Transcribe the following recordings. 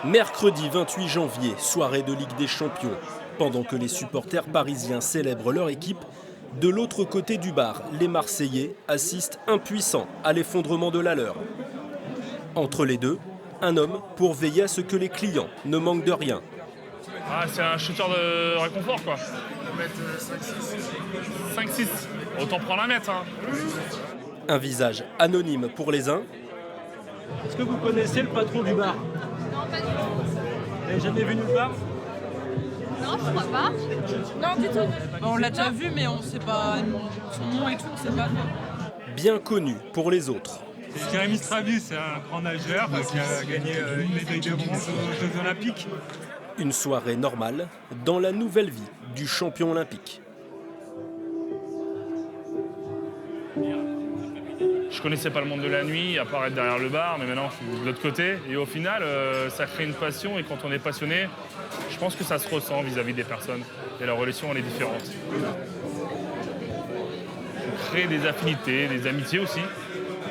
Mercredi 28 janvier, soirée de Ligue des Champions. Pendant que les supporters parisiens célèbrent leur équipe, de l'autre côté du bar, les Marseillais assistent impuissants à l'effondrement de la leur. Entre les deux, un homme pour veiller à ce que les clients ne manquent de rien. Ah, c'est un shooter de réconfort, quoi. 5-6. Autant prendre un mètre. Hein. Un visage anonyme pour les uns. Est-ce que vous connaissez le patron du bar? Non, pas du tout. Vous n'avez jamais vu nulle part? Non, je crois pas. Non, du tout. On l'a déjà vu, mais on ne sait pas son nom et tout, on ne sait pas. Bien connu pour les autres. Jérémy Stravius, c'est un grand nageur qui a gagné une médaille de bronze aux Jeux Olympiques. Une soirée normale dans la nouvelle vie du champion olympique. Je connaissais pas le monde de la nuit, à part être derrière le bar, mais maintenant je suis de l'autre côté. Et au final, ça crée une passion, et quand on est passionné, je pense que ça se ressent vis-à-vis des personnes. Et la relation, elle est différente. On crée des affinités, des amitiés aussi.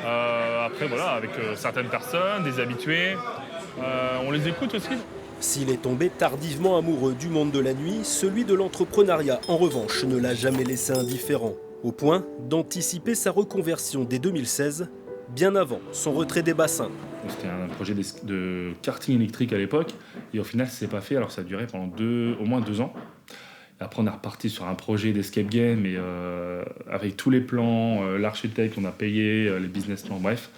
Après, voilà, avec certaines personnes, des habitués. On les écoute aussi. S'il est tombé tardivement amoureux du monde de la nuit, celui de l'entrepreneuriat, en revanche, ne l'a jamais laissé indifférent, au point d'anticiper sa reconversion dès 2016, bien avant son retrait des bassins. C'était un projet de karting électrique à l'époque, et au final, ça s'est pas fait, alors ça a duré pendant au moins 2 ans. Et après, on est reparti sur un projet d'escape game, et avec tous les plans, l'architecte, on a payé, les business plans, bref.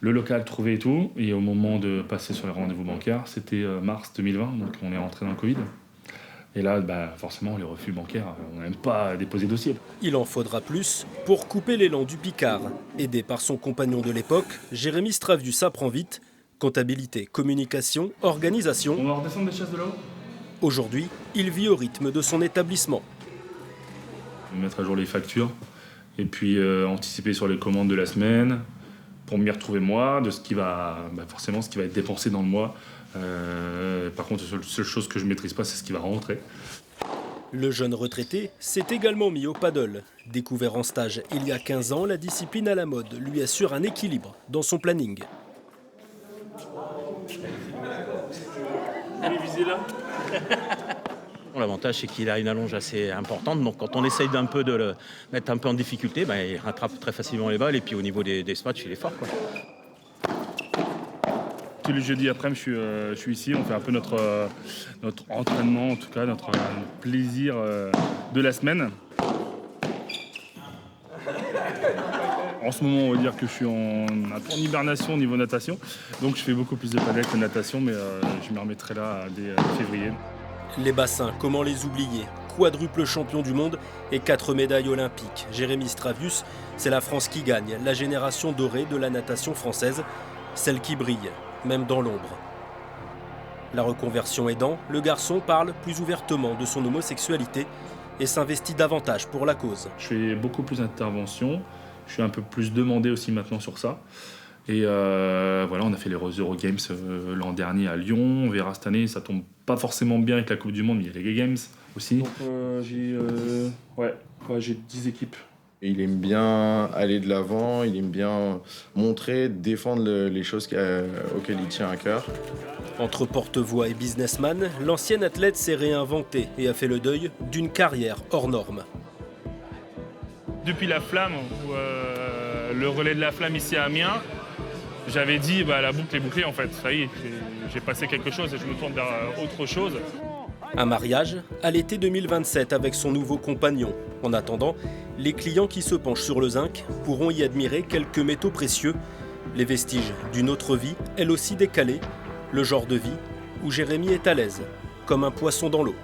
Le local trouvé et tout, et au moment de passer sur les rendez-vous bancaires, c'était mars 2020, donc on est rentré dans le Covid. Et là, forcément, les refus bancaires, on n'a même pas déposé dossier. Il en faudra plus pour couper l'élan du Picard. Aidé par son compagnon de l'époque, Jérémy Stravius apprend vite comptabilité, communication, organisation. On va redescendre des chaises de là-haut. Aujourd'hui, il vit au rythme de son établissement. Mettre à jour les factures, et puis anticiper sur les commandes de la semaine, pour m'y retrouver moi, de ce qui va, forcément ce qui va être dépensé dans le mois. Par contre, la seule chose que je ne maîtrise pas, c'est ce qui va rentrer. Le jeune retraité s'est également mis au paddle. Découvert en stage il y a 15 ans, la discipline à la mode lui assure un équilibre dans son planning. Allez, visez là. L'avantage, c'est qu'il a une allonge assez importante, donc quand on essaye d'un peu de le mettre un peu en difficulté, il rattrape très facilement les balles, et puis au niveau des smatchs, il est fort, quoi. Tous les jeudis après-midi, je suis ici, on fait un peu notre entraînement, en tout cas, notre plaisir de la semaine. En ce moment, on va dire que je suis un peu en hibernation au niveau natation, donc je fais beaucoup plus de paddle que de natation, mais je me remettrai là dès février. Les bassins, comment les oublier? Quadruple champion du monde et 4 médailles olympiques. Jérémy Stravius, c'est la France qui gagne, la génération dorée de la natation française, celle qui brille, même dans l'ombre. La reconversion aidant, le garçon parle plus ouvertement de son homosexualité et s'investit davantage pour la cause. Je fais beaucoup plus d'interventions, je suis un peu plus demandé aussi maintenant sur ça. Et voilà, on a fait les Eurogames l'an dernier à Lyon. On verra cette année, ça tombe pas forcément bien avec la Coupe du Monde, mais il y a les Games aussi. Donc j'ai 10 équipes. Et il aime bien aller de l'avant, il aime bien montrer, défendre les choses auxquelles il tient à cœur. Entre porte-voix et businessman, l'ancien athlète s'est réinventé et a fait le deuil d'une carrière hors norme. Depuis la flamme, le relais de la flamme ici à Amiens, j'avais dit la boucle est bouclée en fait. Ça y est, j'ai passé quelque chose et je me tourne vers autre chose. Un mariage à l'été 2027 avec son nouveau compagnon. En attendant, les clients qui se penchent sur le zinc pourront y admirer quelques métaux précieux, les vestiges d'une autre vie, elle aussi décalée, le genre de vie où Jérémy est à l'aise, comme un poisson dans l'eau.